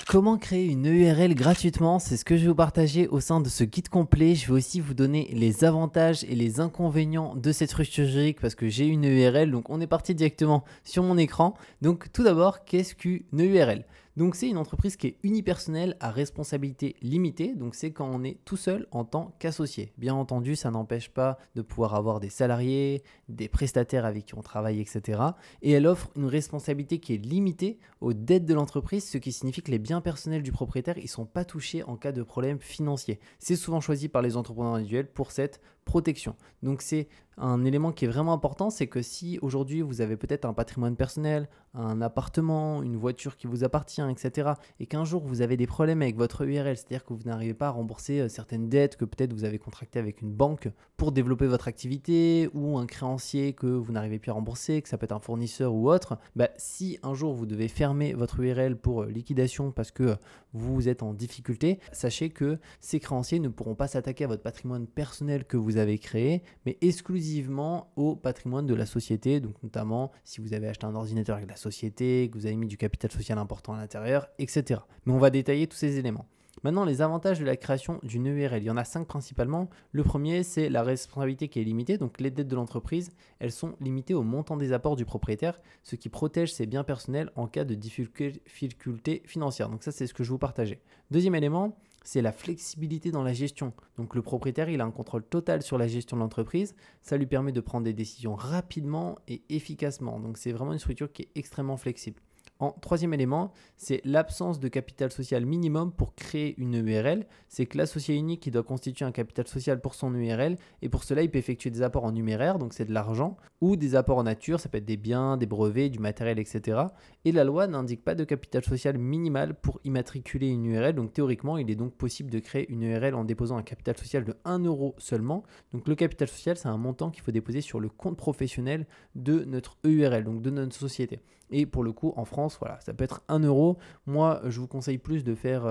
Comment créer une URL gratuitement? C'est ce que je vais vous partager au sein de ce guide complet. Je vais aussi vous donner les avantages et les inconvénients de cette structure juridique parce que j'ai une URL. Donc on est parti directement sur mon écran. Donc tout d'abord, qu'est-ce qu'une URL? Donc c'est une entreprise qui est unipersonnelle à responsabilité limitée. Donc c'est quand on est tout seul en tant qu'associé. Bien entendu, ça n'empêche pas de pouvoir avoir des salariés, des prestataires avec qui on travaille, etc. Et elle offre une responsabilité qui est limitée aux dettes de l'entreprise, ce qui signifie que les biens personnels du propriétaire ne sont pas touchés en cas de problème financier. C'est souvent choisi par les entrepreneurs individuels pour cette protection. Donc c'est un élément qui est vraiment important, c'est que si aujourd'hui vous avez peut-être un patrimoine personnel, un appartement, une voiture qui vous appartient, etc., et qu'un jour vous avez des problèmes avec votre URL, c'est-à-dire que vous n'arrivez pas à rembourser certaines dettes que peut-être vous avez contractées avec une banque pour développer votre activité, ou un créancier que vous n'arrivez plus à rembourser, que ça peut être un fournisseur ou autre, si un jour vous devez fermer votre URL pour liquidation parce que vous êtes en difficulté, sachez que ces créanciers ne pourront pas s'attaquer à votre patrimoine personnel que vous avez créé, mais exclusivement au patrimoine de la société, donc notamment si vous avez acheté un ordinateur avec la société, que vous avez mis du capital social important à l'intérieur, etc. Mais on va détailler tous ces éléments. Maintenant, les avantages de la création d'une URL, il y en a 5 principalement. Le premier, c'est la responsabilité qui est limitée, donc les dettes de l'entreprise, elles sont limitées au montant des apports du propriétaire, ce qui protège ses biens personnels en cas de difficulté financière. Donc ça, c'est ce que je vous partageais. Deuxième élément, c'est la flexibilité dans la gestion. Donc le propriétaire, il a un contrôle total sur la gestion de l'entreprise. Ça lui permet de prendre des décisions rapidement et efficacement. Donc c'est vraiment une structure qui est extrêmement flexible. En troisième élément, c'est l'absence de capital social minimum pour créer une URL. C'est que l'associé unique qui doit constituer un capital social pour son URL et pour cela, il peut effectuer des apports en numéraire, donc c'est de l'argent, ou des apports en nature, ça peut être des biens, des brevets, du matériel, etc. Et la loi n'indique pas de capital social minimal pour immatriculer une URL, donc théoriquement, il est donc possible de créer une URL en déposant un capital social de 1 euro seulement. Donc le capital social, c'est un montant qu'il faut déposer sur le compte professionnel de notre URL, donc de notre société. Et pour le coup, en France, voilà, ça peut être 1 euro. Moi, je vous conseille plus de faire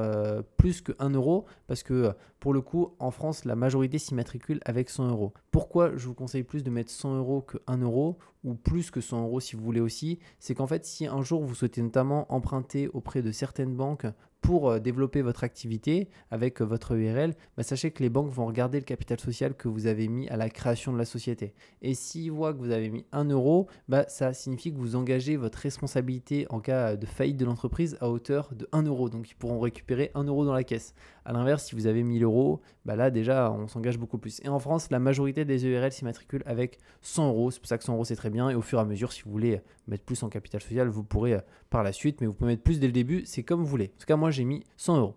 plus que 1 euro parce que pour le coup, en France, la majorité s'immatricule avec 100 euros. Pourquoi je vous conseille plus de mettre 100 euros que 1 euro ou plus que 100 euros si vous voulez aussi? C'est qu'en fait, si un jour vous souhaitez notamment emprunter auprès de certaines banques pour développer votre activité avec votre URL, sachez que les banques vont regarder le capital social que vous avez mis à la création de la société. Et s'ils voient que vous avez mis 1 euro, ça signifie que vous engagez votre responsabilité en cas de faillite de l'entreprise à hauteur de 1 euro. Donc ils pourront récupérer 1 euro dans la caisse. A l'inverse, si vous avez 1000 euros, là déjà on s'engage beaucoup plus. Et en France, la majorité des URL s'immatriculent avec 100 euros. C'est pour ça que 100 euros c'est très bien. Et au fur et à mesure, si vous voulez mettre plus en capital social, vous pourrez par la suite, mais vous pouvez mettre plus dès le début, c'est comme vous voulez. En tout cas, moi j'ai mis 100 euros.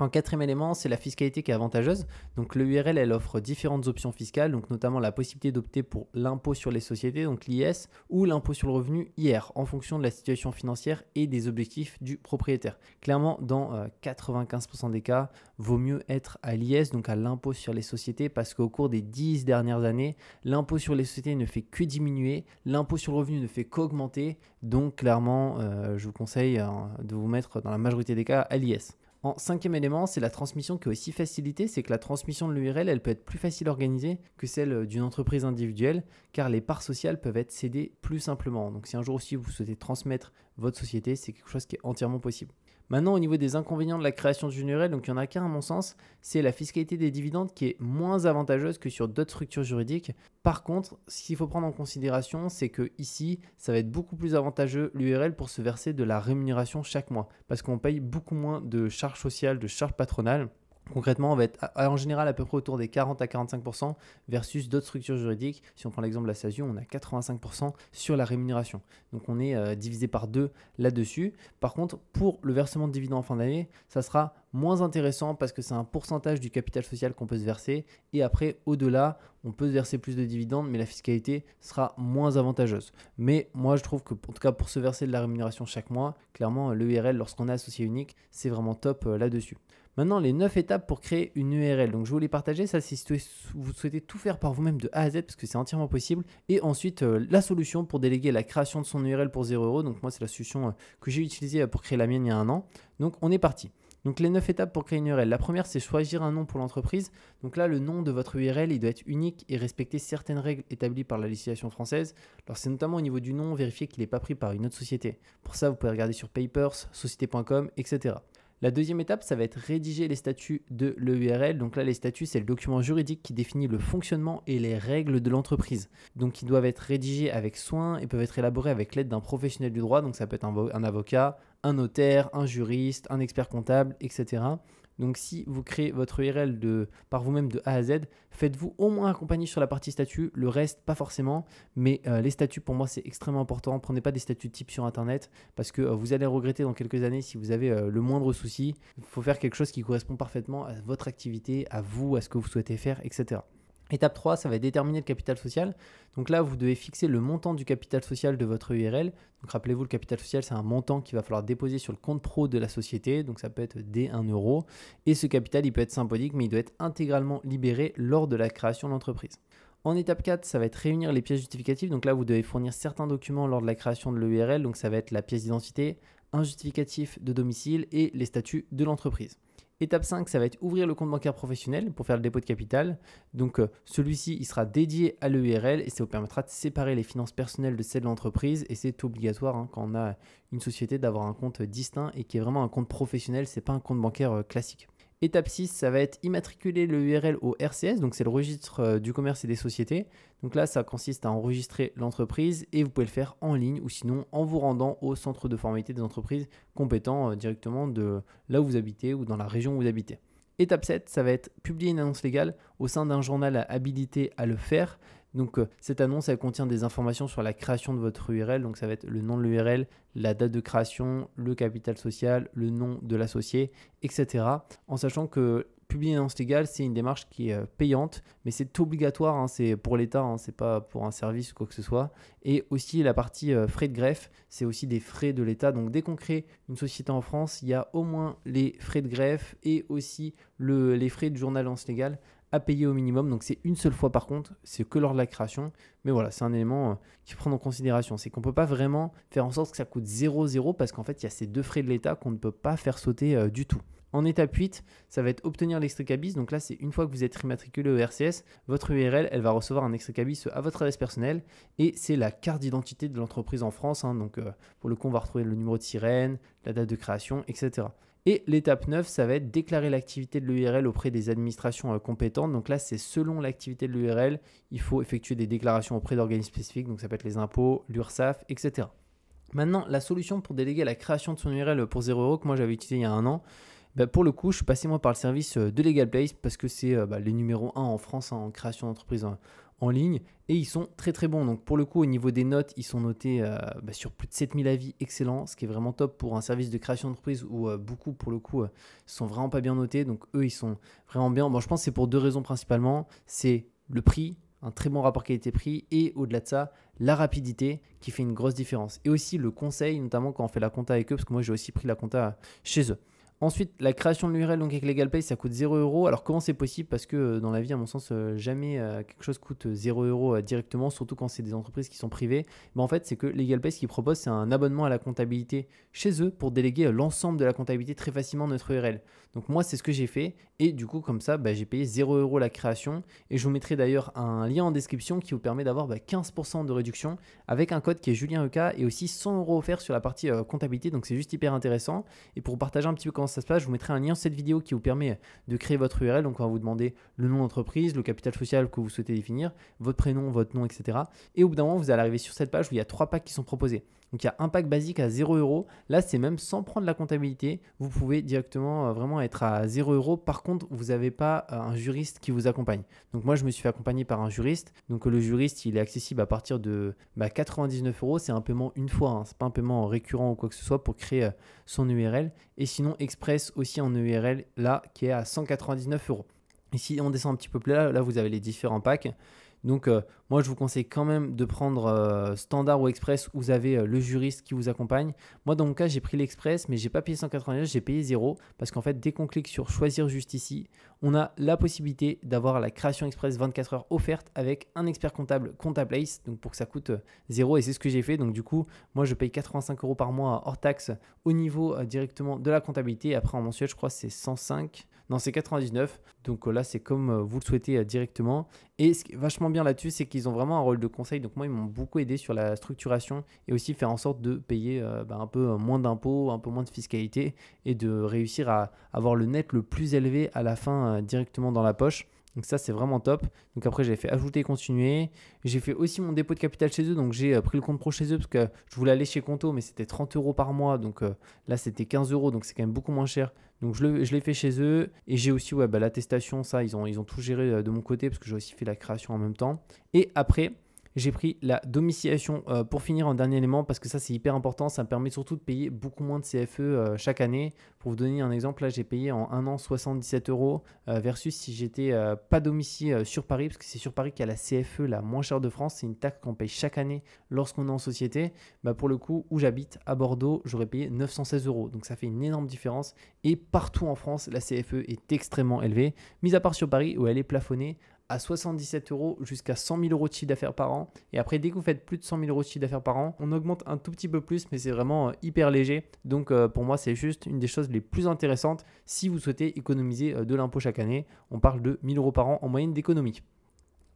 En quatrième élément, c'est la fiscalité qui est avantageuse. Donc l'URL, elle offre différentes options fiscales, donc notamment la possibilité d'opter pour l'impôt sur les sociétés, donc l'IS, ou l'impôt sur le revenu IR, en fonction de la situation financière et des objectifs du propriétaire. Clairement, dans 95% des cas, vaut mieux être à l'IS, donc à l'impôt sur les sociétés, parce qu'au cours des 10 dernières années, l'impôt sur les sociétés ne fait que diminuer, l'impôt sur le revenu ne fait qu'augmenter, donc clairement, je vous conseille de vous mettre dans la majorité des cas à l'IS. En cinquième élément, c'est la transmission qui est aussi facilitée, c'est que la transmission de l'URL, elle peut être plus facile à organiser que celle d'une entreprise individuelle, car les parts sociales peuvent être cédées plus simplement. Donc si un jour aussi vous souhaitez transmettre votre société, c'est quelque chose qui est entièrement possible. Maintenant, au niveau des inconvénients de la création d'une URL, donc il n'y en a qu'un à mon sens, c'est la fiscalité des dividendes qui est moins avantageuse que sur d'autres structures juridiques. Par contre, ce qu'il faut prendre en considération, c'est que ici, ça va être beaucoup plus avantageux l'URL pour se verser de la rémunération chaque mois, parce qu'on paye beaucoup moins de charges sociales, de charges patronales. Concrètement, on va être en général à peu près autour des 40 à 45% versus d'autres structures juridiques. Si on prend l'exemple de la SASU, on a 85% sur la rémunération. Donc on est divisé par 2 là-dessus. Par contre, pour le versement de dividendes en fin d'année, ça sera moins intéressant parce que c'est un pourcentage du capital social qu'on peut se verser. Et après, au-delà, on peut se verser plus de dividendes, mais la fiscalité sera moins avantageuse. Mais moi, je trouve que, en tout cas, pour se verser de la rémunération chaque mois, clairement, l'URL, lorsqu'on est associé unique, c'est vraiment top là-dessus. Maintenant, les 9 étapes pour créer une URL. Donc, je vous les partager. Ça, c'est si vous souhaitez tout faire par vous-même de A à Z, parce que c'est entièrement possible. Et ensuite, la solution pour déléguer la création de son URL pour 0 euros. Donc, moi, c'est la solution que j'ai utilisée pour créer la mienne il y a un an. Donc, on est parti. Donc, les 9 étapes pour créer une URL. La première, c'est choisir un nom pour l'entreprise. Donc là, le nom de votre URL, il doit être unique et respecter certaines règles établies par la législation française. Alors, c'est notamment au niveau du nom, vérifier qu'il n'est pas pris par une autre société. Pour ça, vous pouvez regarder sur Papers, société.com, etc. La deuxième étape, ça va être rédiger les statuts de l'EURL. Donc là, les statuts, c'est le document juridique qui définit le fonctionnement et les règles de l'entreprise. Donc ils doivent être rédigés avec soin et peuvent être élaborés avec l'aide d'un professionnel du droit. Donc ça peut être un avocat, un notaire, un juriste, un expert comptable, etc. Donc si vous créez votre URL par vous-même de A à Z, faites-vous au moins accompagner sur la partie statut, le reste pas forcément, mais les statuts pour moi c'est extrêmement important. Prenez pas des statuts type sur internet parce que vous allez regretter dans quelques années si vous avez le moindre souci. Il faut faire quelque chose qui correspond parfaitement à votre activité, à vous, à ce que vous souhaitez faire, etc. Étape 3, ça va être déterminer le capital social. Donc là, vous devez fixer le montant du capital social de votre URL. Donc rappelez-vous, le capital social, c'est un montant qu'il va falloir déposer sur le compte pro de la société. Donc ça peut être dès 1 euro. Et ce capital, il peut être symbolique, mais il doit être intégralement libéré lors de la création de l'entreprise. En étape 4, ça va être réunir les pièces justificatives. Donc là, vous devez fournir certains documents lors de la création de l'URL. Donc ça va être la pièce d'identité, un justificatif de domicile et les statuts de l'entreprise. Étape 5, ça va être ouvrir le compte bancaire professionnel pour faire le dépôt de capital. Donc celui-ci, il sera dédié à l'EURL et ça vous permettra de séparer les finances personnelles de celles de l'entreprise. Et c'est obligatoire quand on a une société d'avoir un compte distinct et qui est vraiment un compte professionnel, ce n'est pas un compte bancaire classique. Étape 6, ça va être immatriculer le URL au RCS, donc c'est le registre du commerce et des sociétés. Donc là, ça consiste à enregistrer l'entreprise et vous pouvez le faire en ligne ou sinon en vous rendant au centre de formalité des entreprises compétent directement de là où vous habitez ou dans la région où vous habitez. Étape 7, ça va être publier une annonce légale au sein d'un journal habilité à le faire. Donc cette annonce, elle contient des informations sur la création de votre URL. Donc ça va être le nom de l'URL, la date de création, le capital social, le nom de l'associé, etc. En sachant que publier une annonce légale, c'est une démarche qui est payante, mais c'est obligatoire, c'est pour l'État, c'est pas pour un service ou quoi que ce soit. Et aussi la partie frais de greffe, c'est aussi des frais de l'État. Donc dès qu'on crée une société en France, il y a au moins les frais de greffe et aussi les frais de journal annonce légale à payer au minimum. Donc c'est une seule fois par contre, c'est que lors de la création. Mais voilà, c'est un élément qu'il faut prendre en considération. C'est qu'on ne peut pas vraiment faire en sorte que ça coûte 0,0 parce qu'en fait, il y a ces deux frais de l'État qu'on ne peut pas faire sauter du tout. En étape 8, ça va être obtenir l'extrait cabis. Donc là, c'est une fois que vous êtes immatriculé au RCS, votre URL, elle va recevoir un extrait cabis à votre adresse personnelle et c'est la carte d'identité de l'entreprise en France. Donc pour le coup, on va retrouver le numéro de sirène, la date de création, etc. Et l'étape 9, ça va être déclarer l'activité de l'URL auprès des administrations compétentes. Donc là, c'est selon l'activité de l'URL, il faut effectuer des déclarations auprès d'organismes spécifiques. Donc ça peut être les impôts, l'URSSAF, etc. Maintenant, la solution pour déléguer la création de son URL pour 0 € que moi j'avais utilisé il y a un an, pour le coup, je suis passé moi par le service de LegalPlace parce que c'est les numéros 1 en France en création d'entreprise en ligne et ils sont très très bons. Donc pour le coup, au niveau des notes, ils sont notés sur plus de 7000 avis excellents, ce qui est vraiment top pour un service de création d'entreprise où beaucoup pour le coup sont vraiment pas bien notés. Donc eux, ils sont vraiment bien. Bon, je pense que c'est pour deux raisons principalement. C'est le prix, un très bon rapport qualité-prix et au-delà de ça, la rapidité qui fait une grosse différence. Et aussi le conseil, notamment quand on fait la compta avec eux, parce que moi j'ai aussi pris la compta chez eux. Ensuite, la création de l'URL donc avec LegalPlace, ça coûte 0 €. Alors comment c'est possible? Parce que dans la vie, à mon sens, jamais quelque chose coûte 0 € directement, surtout quand c'est des entreprises qui sont privées. Mais en fait, c'est que LegalPlace, ce qu'ils proposent, c'est un abonnement à la comptabilité chez eux pour déléguer l'ensemble de la comptabilité très facilement à notre URL. Donc moi, c'est ce que j'ai fait. Et du coup, comme ça, j'ai payé 0 € la création. Et je vous mettrai d'ailleurs un lien en description qui vous permet d'avoir 15% de réduction avec un code qui est JulienEK et aussi 100 € offerts sur la partie comptabilité. Donc c'est juste hyper intéressant. Et pour partager un petit peu comment ça se passe, je vous mettrai un lien sur cette vidéo qui vous permet de créer votre URL. Donc on va vous demander le nom d'entreprise, le capital social que vous souhaitez définir, votre prénom, votre nom, etc. Et au bout d'un moment, vous allez arriver sur cette page où il y a 3 packs qui sont proposés. Donc il y a un pack basique à 0 €. Là, c'est même sans prendre la comptabilité. Vous pouvez directement vraiment être à 0 €. Par contre, vous n'avez pas un juriste qui vous accompagne. Donc moi, je me suis fait accompagner par un juriste. Donc le juriste, il est accessible à partir de 99 €. C'est un paiement une fois. Ce n'est pas un paiement récurrent ou quoi que ce soit pour créer son URL. Et sinon, Express aussi en URL, là, qui est à 199 €. Et si on descend un petit peu plus là, vous avez les différents packs. Donc moi je vous conseille quand même de prendre standard ou express où vous avez le juriste qui vous accompagne. Moi dans mon cas j'ai pris l'express mais j'ai pas payé 199, j'ai payé 0 parce qu'en fait dès qu'on clique sur choisir juste ici, on a la possibilité d'avoir la création express 24 heures offerte avec un expert comptable Comptaplace, donc pour que ça coûte 0 et c'est ce que j'ai fait. Donc du coup moi je paye 85 € par mois hors taxe au niveau directement de la comptabilité. Après en mensuel je crois c'est 105, non c'est 99, donc là c'est comme vous le souhaitez directement. Et ce qui est vachement vachement bien là-dessus, c'est qu'ils ont vraiment un rôle de conseil. Donc moi, ils m'ont beaucoup aidé sur la structuration et aussi faire en sorte de payer un peu moins d'impôts, un peu moins de fiscalité et de réussir à avoir le net le plus élevé à la fin directement dans la poche. Donc ça, c'est vraiment top. Donc après, j'ai fait ajouter et continuer. J'ai fait aussi mon dépôt de capital chez eux. Donc j'ai pris le compte pro chez eux parce que je voulais aller chez Conto, mais c'était 30 € par mois. Donc là, c'était 15 €. Donc c'est quand même beaucoup moins cher. Donc je l'ai fait chez eux. Et j'ai aussi l'attestation. Ça, ils ont tout géré de mon côté parce que j'ai aussi fait la création en même temps. Et après, j'ai pris la domiciliation pour finir en dernier élément parce que ça c'est hyper important, ça me permet surtout de payer beaucoup moins de CFE chaque année. Pour vous donner un exemple, là j'ai payé en un an 77 € versus si j'étais pas domicilié sur Paris, parce que c'est sur Paris qu'il y a la CFE la moins chère de France, c'est une taxe qu'on paye chaque année lorsqu'on est en société. Pour le coup, où j'habite à Bordeaux, j'aurais payé 916 €, donc ça fait une énorme différence et partout en France la CFE est extrêmement élevée, mis à part sur Paris où elle est plafonnée à 77 € jusqu'à 100 000 € de chiffre d'affaires par an. Et après, dès que vous faites plus de 100 000 € de chiffre d'affaires par an, on augmente un tout petit peu plus, mais c'est vraiment hyper léger. Donc pour moi, c'est juste une des choses les plus intéressantes si vous souhaitez économiser de l'impôt chaque année. On parle de 1 000 € par an en moyenne d'économie.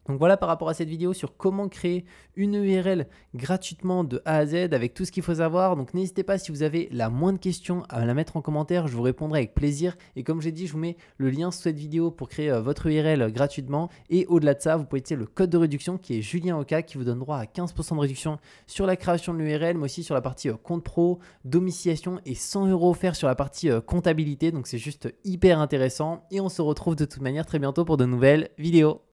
Donc voilà par rapport à cette vidéo sur comment créer une URL gratuitement de A à Z avec tout ce qu'il faut savoir. Donc n'hésitez pas si vous avez la moindre question à la mettre en commentaire, je vous répondrai avec plaisir. Et comme j'ai dit, je vous mets le lien sous cette vidéo pour créer votre URL gratuitement. Et au-delà de ça, vous pouvez utiliser le code de réduction qui est Julien Oka qui vous donne droit à 15% de réduction sur la création de l'URL, mais aussi sur la partie compte pro, domiciliation et 100 € offerts sur la partie comptabilité. Donc c'est juste hyper intéressant et on se retrouve de toute manière très bientôt pour de nouvelles vidéos.